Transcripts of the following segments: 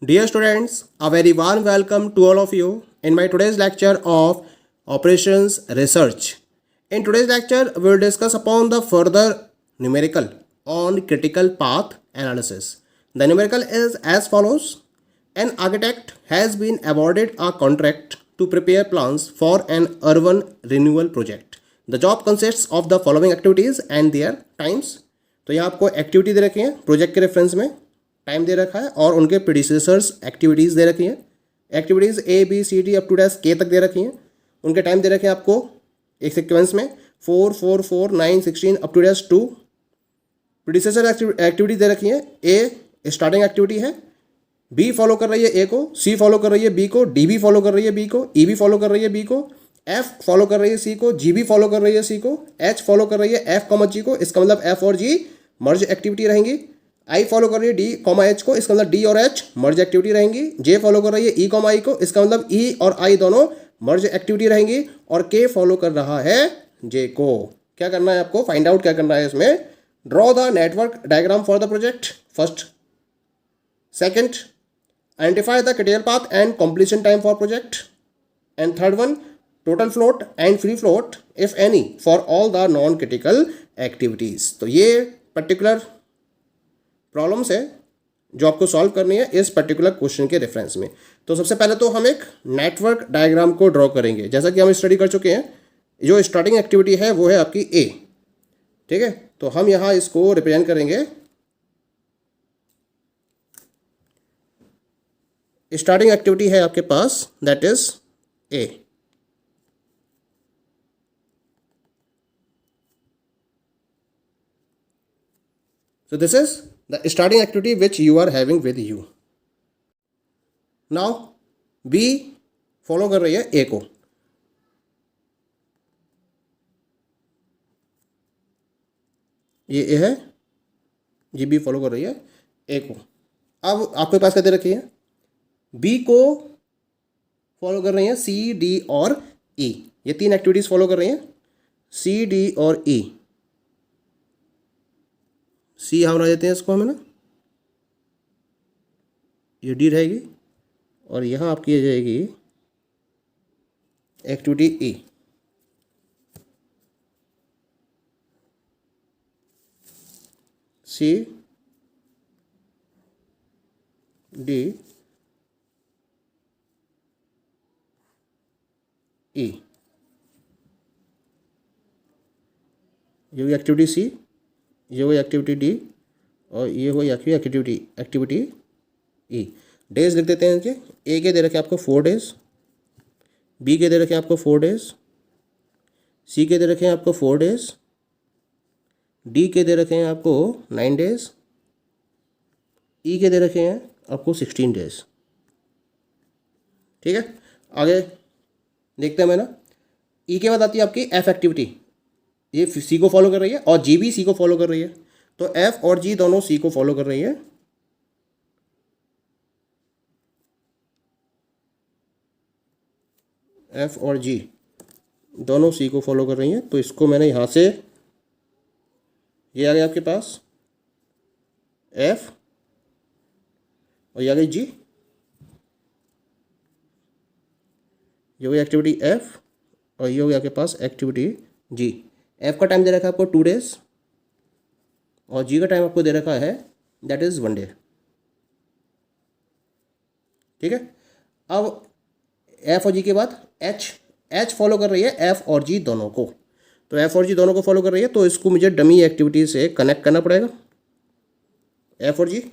Dear students, a very warm welcome to all of you in my today's lecture of Operations Research. In today's lecture, we will discuss upon the further numerical on critical path analysis. The numerical is as follows. An architect has been awarded a contract to prepare plans for an urban renewal project. The job consists of the following activities and their times. तो यहाँ आपको activity दे रखी है project के reference में, time दे रखा है और उनके प्रीडिसेसर्स एक्टिविटीज़ दे रखी हैं. Activities A B C D up to dash के तक दे रखी हैं. उनके टाइम दे रखे हैं आपको एक सीक्वेंस में 4, 4, 4, 9, 16 up to dash 2. Predecessor activity दे रखी है. ए स्टार्टिंग एक्टिविटी है, बी फॉलो कर रही है ए को, सी फॉलो कर रही है बी को, डी भी फॉलो कर रही है बी को, ई भी फॉलो कर रही है बी को, एफ फॉलो कर रही है सी को, जी भी फॉलो कर रही है सी को, एच फॉलो कर रही है एफ कॉमा जी को. इसका मतलब एफ और जी मर्ज एक्टिविटी रहेंगी. आई फॉलो कर रही है डी कॉमा एच को, इसका मतलब डी और एच मर्ज एक्टिविटी रहेंगी. जे फॉलो कर रही है ई कॉमा आई को, इसका मतलब ई और आई दोनों मर्ज एक्टिविटी रहेंगी. और के फॉलो कर रहा है जे को. क्या करना है आपको, फाइंड आउट क्या करना है इसमें. Draw the network diagram for the project first. Second, identify the critical path and completion time for project. And third one, total float and free float if any for all the non critical activities. तो ये particular problems है जो आपको solve करनी है इस particular question के reference में. तो सबसे पहले तो हम एक नेटवर्क डायग्राम को ड्रॉ करेंगे. जैसा कि हम स्टडी कर चुके हैं, जो स्टार्टिंग एक्टिविटी है वो है आपकी ए. ठीक है, तो हम यहाँ इसको रिप्रेजेंट करेंगे. स्टार्टिंग एक्टिविटी है आपके पास, that is A. So this is the starting activity which you are having with you. Now B follow कर रही है ए को. ये ए है, ये बी फॉलो कर रही है ए को. अब आपके पास क्या दे रखी है, बी को फॉलो कर रही हैं सी डी और ई. ये तीन एक्टिविटीज़ फॉलो कर रही हैं, सी डी और ई. सी हम बना देते हैं इसको, हमें ना ये डी रहेगी और यहाँ आपकी ये जाएगी एक्टिविटी ई. C D E. ये हुई एक्टिविटी सी, ये हुई एक्टिविटी डी और ये हुई एक्टिविटी ई. डेज लिख देते हैं इनके. ए के दे रखे आपको 4 डेज, बी के दे रखे आपको 4 डेज, सी के दे रखे हैं आपको 4 डेज, डी के दे रखे हैं आपको 9 डेज, ई के दे रखे हैं आपको 16 डेज. ठीक है, आगे देखते हैं. मैं ना ई के बाद आती है आपकी एफ एक्टिविटी. ये सी को फॉलो कर रही है और जी भी सी को फॉलो कर रही है. तो एफ और जी दोनों सी को फॉलो कर रही है. एफ और जी दोनों सी को फॉलो कर रही हैं. तो इसको मैंने यहाँ से, ये आ गया आपके पास एफ और ये आ गई जी. ये हुई एक्टिविटी एफ और ये हो गया आपके पास एक्टिविटी जी. एफ का टाइम दे रखा है आपको 2 डेज और जी का टाइम आपको दे रखा है दैट इज़ 1 डे. ठीक है, अब एफ और जी के बाद एच फॉलो कर रही है एफ और जी दोनों को. तो एफ और जी दोनों को फॉलो कर रही है, तो इसको मुझे डमी एक्टिविटी से कनेक्ट करना पड़ेगा, एफ और जी.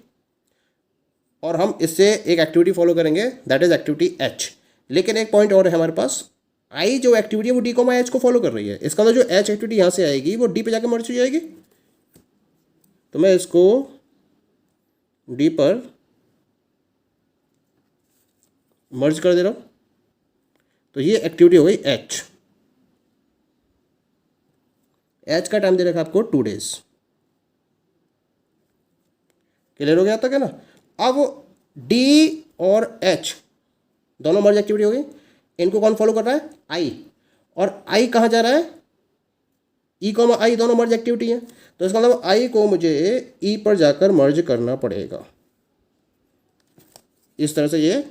और हम इससे एक एक्टिविटी फॉलो करेंगे दैट इज एक्टिविटी एच. लेकिन एक पॉइंट और है हमारे पास, आई जो एक्टिविटी है वो डी कोमा एच को फॉलो कर रही है. इसका मतलब जो एच एक्टिविटी यहाँ से आएगी वो डी पे जाकर मर्ज हो जाएगी. तो मैं इसको डी पर मर्ज कर दे रहा हूँ. तो ये एक्टिविटी हो गई एच. एच का टाइम दे रखा आपको 2 डेज. क्लियर हो गया तक है ना. अब डी और एच दोनों मर्ज एक्टिविटी हो गई. इनको कौन फॉलो कर रहा है, आई. और आई कहाँ जा रहा है, ई कॉमा आई दोनों मर्ज एक्टिविटी है. तो इसका मतलब आई को मुझे ई पर जाकर मर्ज करना पड़ेगा. इस तरह से ये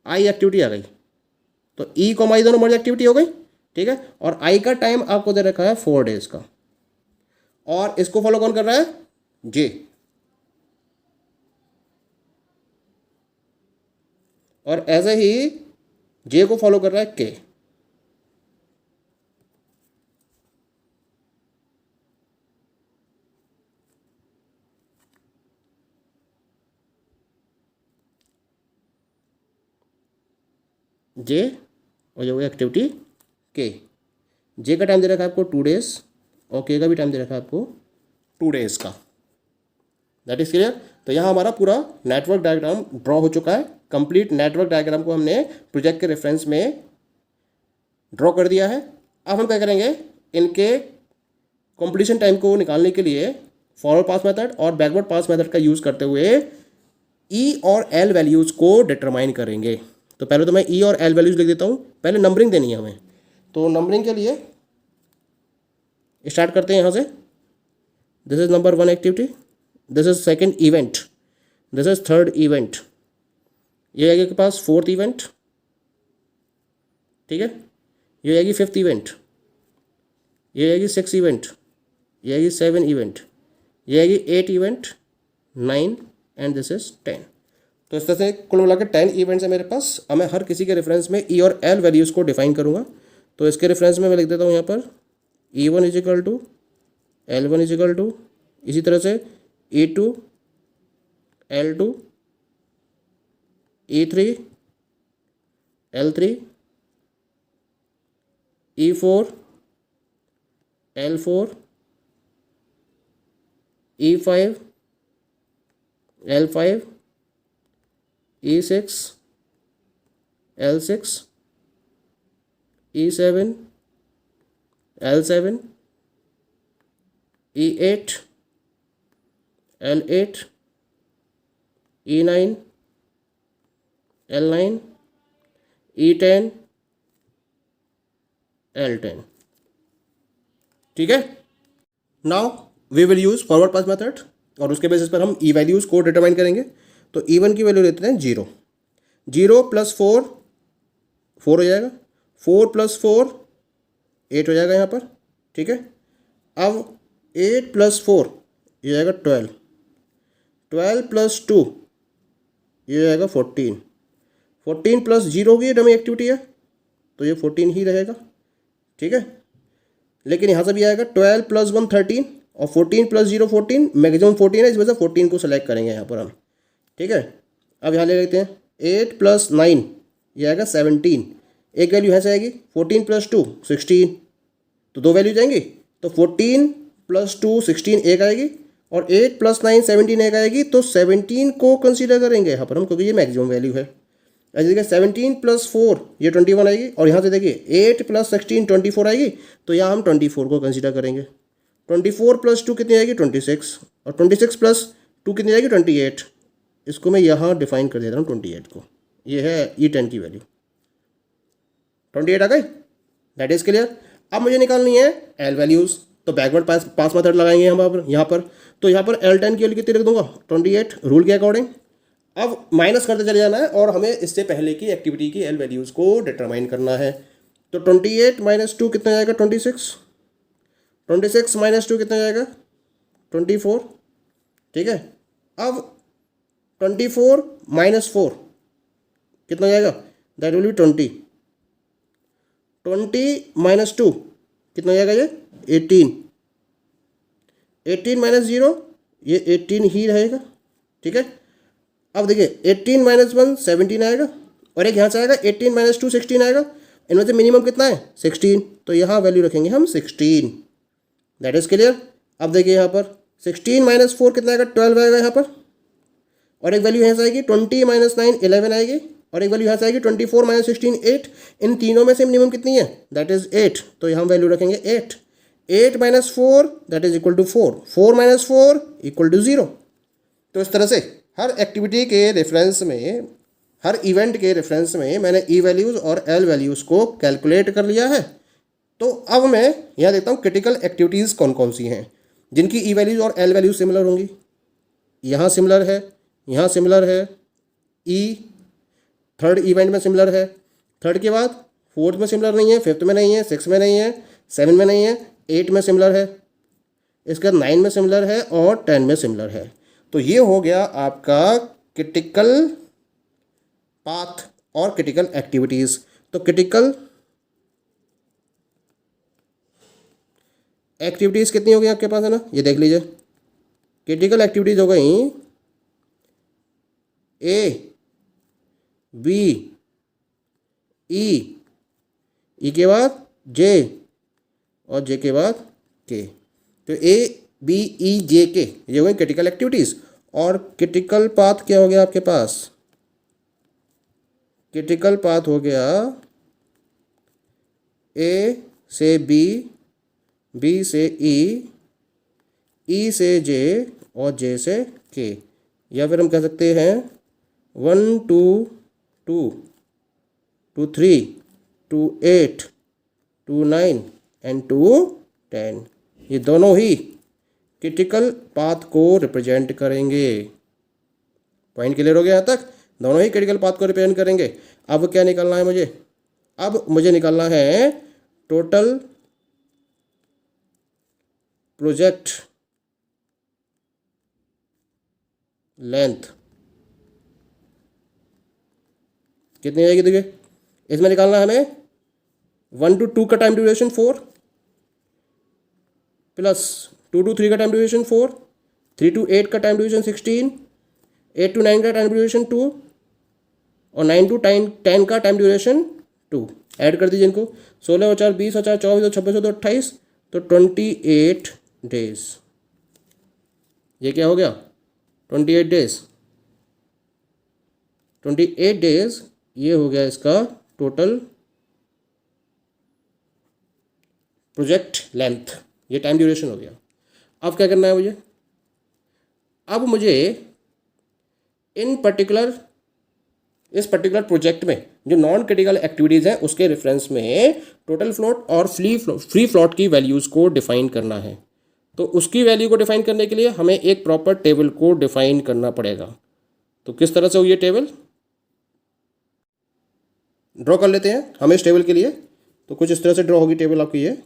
आई एक्टिविटी आ गई, तो ई को आई दोनों मर्ज एक्टिविटी हो गई, ठीक है। और आई का टाइम आपको दे रखा है 4 डेज का, और इसको फॉलो कौन कर रहा है, जे, और ऐसे ही जे को फॉलो कर रहा है के। जे और ये हो गया एक्टिविटी के। जे का टाइम दे रखा है आपको 2 डेज और के का भी टाइम दे रखा है आपको 2 डेज का। That is clear. तो यहाँ हमारा पूरा नेटवर्क डायग्राम ड्रॉ हो चुका है। कंप्लीट नेटवर्क डायग्राम को हमने प्रोजेक्ट के रेफरेंस में ड्रॉ कर दिया है। अब हम क्या करेंगे, इनके कंप्लीशन टाइम को निकालने के लिए फॉरवर्ड पास मेथड और बैकवर्ड पास मेथड का यूज़ करते हुए ई और एल वैल्यूज़ को डिटरमाइन करेंगे। तो पहले तो मैं ई और एल वैल्यूज़ लिख देता हूँ, पहले नंबरिंग देनी है हमें। तो नंबरिंग के लिए स्टार्ट करते हैं यहाँ से। This is number 1 activity, this is second event, this is third event, ये आएगा के पास 4th इवेंट, ठीक है। ये आएगी 5th इवेंट, ये आएगी 6th इवेंट, ये आएगी 7 इवेंट, ये आएगी 8 इवेंट, 9 एंड दिस इज 10। तो इस तरह से कुल मिलाकर 10 इवेंट्स है मेरे पास। अब मैं हर किसी के रेफरेंस में ई और एल वैल्यूज़ को डिफाइन करूँगा। तो इसके रेफरेंस में मैं लिख देता हूँ यहाँ पर E1 is equal to L1 is equal to, इसी तरह से E2 L2 E3 L3 E4 L4 E5 L5 E6 L6 E7 L7 E8 L8 E9 L9 E10 L10, ठीक है। Now we will use forward pass method और उसके basis पर हम ई values को डिटरमाइन करेंगे। तो E1 की वैल्यू लेते हैं 0, 0 + 4 4 हो जाएगा, 4 + 4 8 हो जाएगा यहाँ पर, ठीक है। अब 8 + 4 ये आएगा 12, 12 + 2 ये आएगा 14, 14 + 0 की डमी एक्टिविटी है तो ये 14 ही रहेगा, ठीक है। लेकिन यहाँ से भी आएगा 12 + 1 13 और 14 + 0 14, मैक्सिमम 14 है, इस वजह से 14 को सेलेक्ट करेंगे यहाँ पर हम, ठीक है। अब यहाँ ले लेते हैं 8 + 9 ये आएगा 17, एक वैल्यू यहाँ से आएगी 14 + 2 16, तो 2 वैल्यू जाएंगी। तो 14 + 2 16 एक आएगी और 8 + 9 17 एक आएगी, तो 17 को कंसीडर करेंगे यहाँ पर हम, क्योंकि ये मैक्सिमम वैल्यू है। ऐसे देखिए 17 + 4 ये 21 आएगी और यहाँ से देखिए 8 + 16 24 आएगी, तो यहाँ हम 24 को कंसीडर करेंगे। 24 + 2 कितनी आएगी 26, और 26 + 2 कितनी आएगी 28। इसको मैं यहाँ डिफाइन कर देता हूँ 28 को, ये है E10 की वैल्यू 28 आ गई, दैट इज क्लियर। अब मुझे निकालनी है एल वैल्यूज़, तो बैकवर्ड पास मेथड लगाएंगे हम यहाँ पर। तो यहाँ पर L10 की वैल्यू कितनी रख दूंगा 28 रूल के अकॉर्डिंग। अब माइनस करते चले जाना है और हमें इससे पहले की एक्टिविटी की एल वैल्यूज़ को डिटरमाइन करना है। तो 28 - 2 कितना जाएगा 26, 26 - 2 कितना जाएगा 24, ठीक है। अब 24 - 4 कितना जाएगा, दैट विल बी 20, 20 - 2 कितना जाएगा ये 18, 18 - 0 ये 18 ही रहेगा, ठीक है। अब देखिए 18 - 1 17 आएगा और एक यहाँ से आएगा 18 - 2 16 आएगा, इनमें से मिनिमम कितना है 16, तो यहाँ वैल्यू रखेंगे हम 16, दैट इज क्लियर। अब देखिए यहाँ पर 16 - 4 कितना आएगा 12 आएगा यहाँ पर, और एक वैल्यू यहाँ से आएगी 20 - 9 11 आएगी, और एक वैल्यू यहाँ से आएगी 24 - 16 8। इन तीनों में से मिनिमम कितनी है दैट इज 8, तो यहाँ वैल्यू रखेंगे 8, 8 - 4 that is equal to 4, 4 - 4 equal to 0। तो इस तरह से हर एक्टिविटी के रेफरेंस में, हर इवेंट के रेफरेंस में मैंने ई वैल्यूज़ और एल वैल्यूज़ को कैलकुलेट कर लिया है। तो अब मैं यहाँ देखता हूँ क्रिटिकल एक्टिविटीज़ कौन कौन सी हैं जिनकी ई वैल्यूज़ और एल वैल्यूज़ सिमिलर होंगी। यहाँ सिमिलर है, यहाँ सिमिलर है, ई थर्ड इवेंट में सिमिलर है, थर्ड के बाद फोर्थ में सिमिलर नहीं है, फिफ्थ में नहीं है, सिक्स में नहीं है, सेवन में नहीं है, एट में सिमिलर है, इसके बाद नाइन में सिमिलर है और 10 में सिमिलर है। तो ये हो गया आपका क्रिटिकल पाथ और क्रिटिकल एक्टिविटीज़। तो क्रिटिकल एक्टिविटीज़ कितनी हो गई आपके पास, है ना, ये देख लीजिए। क्रिटिकल एक्टिविटीज़ हो गई ए, बी, ई के बाद जे और जे के बाद के। तो ए, बी, ई, जे, के ये हो गई क्रिटिकल एक्टिविटीज़। और क्रिटिकल पाथ क्या हो गया आपके पास? क्रिटिकल पाथ हो गया ए से बी, बी से ई से जे और जे से के। या फिर हम कह सकते हैं 1 to 2 to 3 to 8 to 9 and two 10। ये दोनों ही क्रिटिकल पाथ को रिप्रेजेंट करेंगे। पॉइंट क्लियर हो गया यहाँ तक? दोनों ही क्रिटिकल पाथ को रिप्रेजेंट करेंगे। अब क्या निकालना है मुझे? अब मुझे निकालना है टोटल प्रोजेक्ट लेंथ कितनी आएगी? देखिए इसमें निकालना है हमें 1 to 2 का टाइम ड्यूरेशन 4 प्लस 2 to 3 का टाइम ड्यूरेशन 4, 3 to 8 का टाइम ड्यूरेशन 16, 8 to 9 का टाइम ड्यूरेशन 2 और 9 to 10 का टाइम ड्यूरेशन 2। ऐड कर दीजिए इनको, 16 और 4 20 और 4 24 और 26 और 28, तो 28 डेज। ये क्या हो गया? 28 डेज। 28 डेज ये हो गया इसका टोटल प्रोजेक्ट लेंथ, ये टाइम ड्यूरेशन हो गया। अब क्या करना है मुझे? अब मुझे इस पर्टिकुलर प्रोजेक्ट में जो नॉन क्रिटिकल एक्टिविटीज़ हैं उसके रेफरेंस में टोटल फ्लोट और फ्री फ्लोट की वैल्यूज़ को डिफाइन करना है। तो उसकी वैल्यू को डिफाइन करने के लिए हमें एक प्रॉपर टेबल को डिफाइन करना पड़ेगा। तो किस तरह से हो ये टेबल ड्रॉ कर लेते हैं हम इस टेबल के लिए। तो कुछ इस तरह से ड्रॉ होगी टेबल आपकी ये।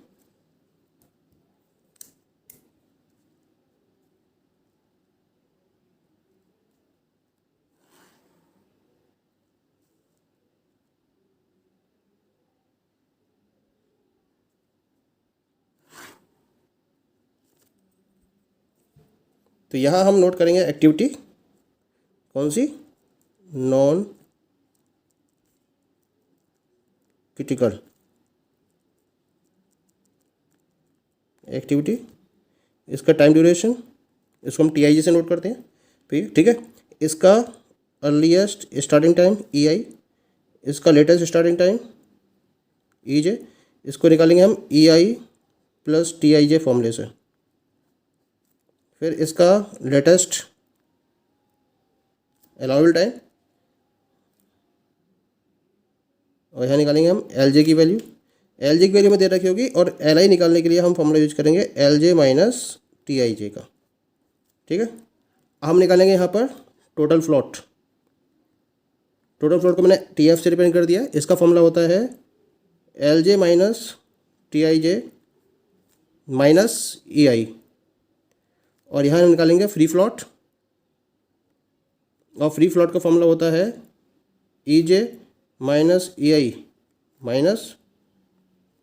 तो यहाँ हम नोट करेंगे एक्टिविटी कौन सी? Non critical activity. इसका टाइम ड्यूरेशन इसको हम TIJ से नोट करते हैं फिर, ठीक है। इसका अर्लीस्ट स्टार्टिंग टाइम EI, इसका लेटेस्ट स्टार्टिंग टाइम EJ। इसको निकालेंगे हम EI प्लस TIJ फॉर्मूले से। फिर इसका लेटेस्ट अलाउबल टाइम और यहाँ निकालेंगे हम LJ की वैल्यू। LJ की वैल्यू में दे रखी होगी और LI निकालने के लिए हम फॉर्मूला यूज करेंगे LJ माइनस TIJ का, ठीक है। हम निकालेंगे यहाँ पर टोटल फ्लोट। टोटल फ्लोट को मैंने TF से रिप्रेजेंट कर दिया। इसका फॉर्मूला होता है LJ minus TIJ minus EI। और यहाँ हम निकालेंगे फ्री फ्लोट और फ्री फ्लोट का फॉर्मूला होता है EJ minus EI minus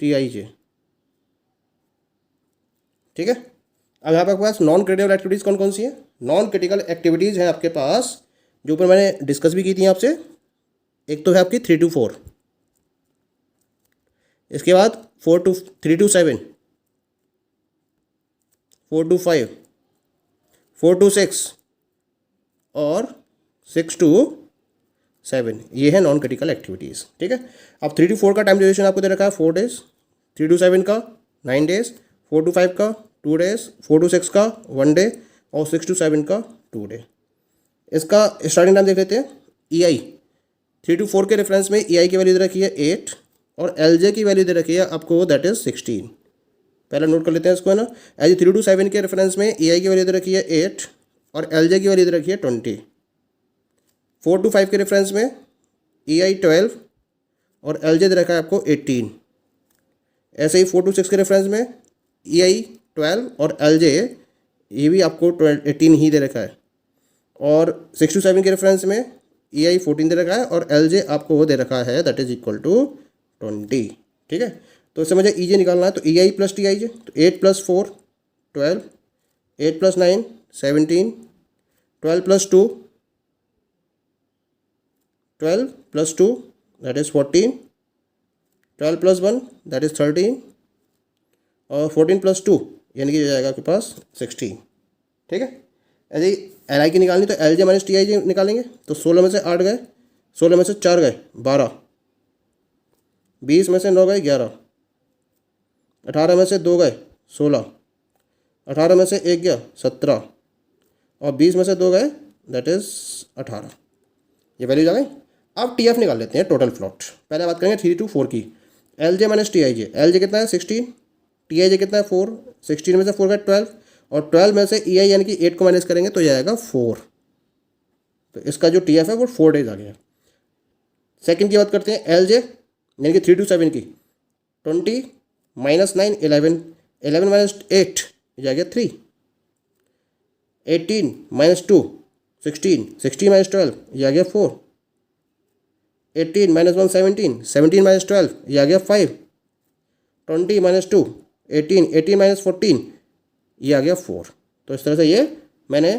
TIJ, ठीक है। अब यहाँ पे आपके पास नॉन क्रिटिकल एक्टिविटीज़ कौन कौन सी है? नॉन क्रिटिकल एक्टिविटीज़ हैं आपके पास जो ऊपर मैंने डिस्कस भी की थी आपसे। एक तो है आपकी 3 to 4, इसके बाद 3 to 7, 4 to 5, 4 to 6 और 6 to 7। ये है नॉन क्रिटिकल एक्टिविटीज़, ठीक है। अब 3 to 4 का टाइम ड्यूरेशन आपको दे रखा है 4 डेज, 3 to 7 का 9 डेज, 4 to 5 का 2 डेज, 4 to 6 का 1 डे और 6 to 7 का 2 डे। इसका स्टार्टिंग टाइम देख लेते हैं। EI 3 to 4 के रेफरेंस में EI की वैल्यू दे रखी है 8 और LJ की वैल्यू दे रखी है आपको, दैट इज 16। पहले नोट कर लेते हैं इसको, है ना। एज 3 to 7 के रेफरेंस में EI की वैल्यू दे रखी है 8 और LJ की वैल्यू दे रखी है 20। 4 to 5 के रेफरेंस में EI 12 और LJ दे रखा है आपको 18। ऐसे ही 4 to 6 के रेफरेंस में EI 12 और LJ ये भी आपको 18 ही दे रखा है। और 6 to 7 के रेफरेंस में EI 14 दे रखा है और LJ आपको वो दे रखा है दैट इज इक्वल टू 20। ठीक है, तो इससे मुझे EJ निकालना है, तो EI प्लस TIJ, तो 8 + 4 12, 8 + 9 17, 12 + 2 12 + 2 दैट इज 14, 12 + 1 दैट इज 13 और 14 + 2 यानी कि हो जाएगा आपके पास 16। ठीक है, यदि LI की निकालनी तो LJ माइनस TIJ निकालेंगे, तो 16 में से 8 गए, 16 में से 4 गए 12, 20 में से 9 गए 11, 18 में से 2 गए 16, 18 में से 1 गया 17 और 20 में से 2 गए दैट इज 18। ये वैल्यूज आ गई। अब TF निकाल लेते हैं, टोटल प्लॉट। पहले बात करेंगे 3 to 4 की। LJ माइनस TIJ, LJ कितना है 16, TIJ कितना है 4, 16 में से 4 गए 12 और 12 में से EI यानी कि 8 को माइनस करेंगे तो जाएगा 4। तो इसका जो TF है वो 4 डेज आ गया। सेकंड की बात करते हैं LJ यानी कि 3 to 7 की। 20 - 9 11, 11 - 8 जाएगा 3, 18 - 2 16, 16 - 12 ये आ गया 4, 18 - 1 17, 17 - 12 ये आ गया 5, 20 - 2 18, 18 - 14 ये आ गया 4। तो इस तरह से ये मैंने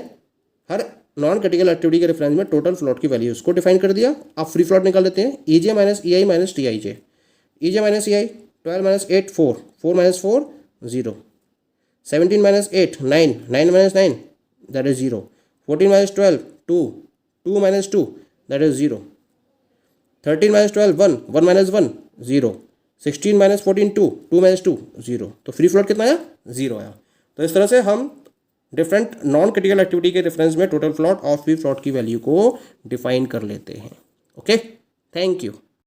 हर नॉन क्रिटिकल एक्टिविटी के रेफरेंस में टोटल फ्लॉट की वैल्यूज को डिफाइन कर दिया। अब फ्री फ्लॉट निकाल लेते हैं। EJ minus EI minus TIJ, EJ minus EI 12 - 8 4, 4 - 4 0, 17 - 8 9, 9 - 9 that is 0, 14 - 12 2, 2 - 2 that is 0, 13 - 12 1, 1 - 1 0, 16 - 14 2, 2 - 2 0। तो फ्री फ्लॉट कितना आया 0 आया। तो इस तरह से हम डिफरेंट नॉन क्रिटिकल एक्टिविटी के रेफरेंस में टोटल फ्लॉट और फ्री फ्लॉट की वैल्यू को डिफाइन कर लेते हैं। Okay, thank you.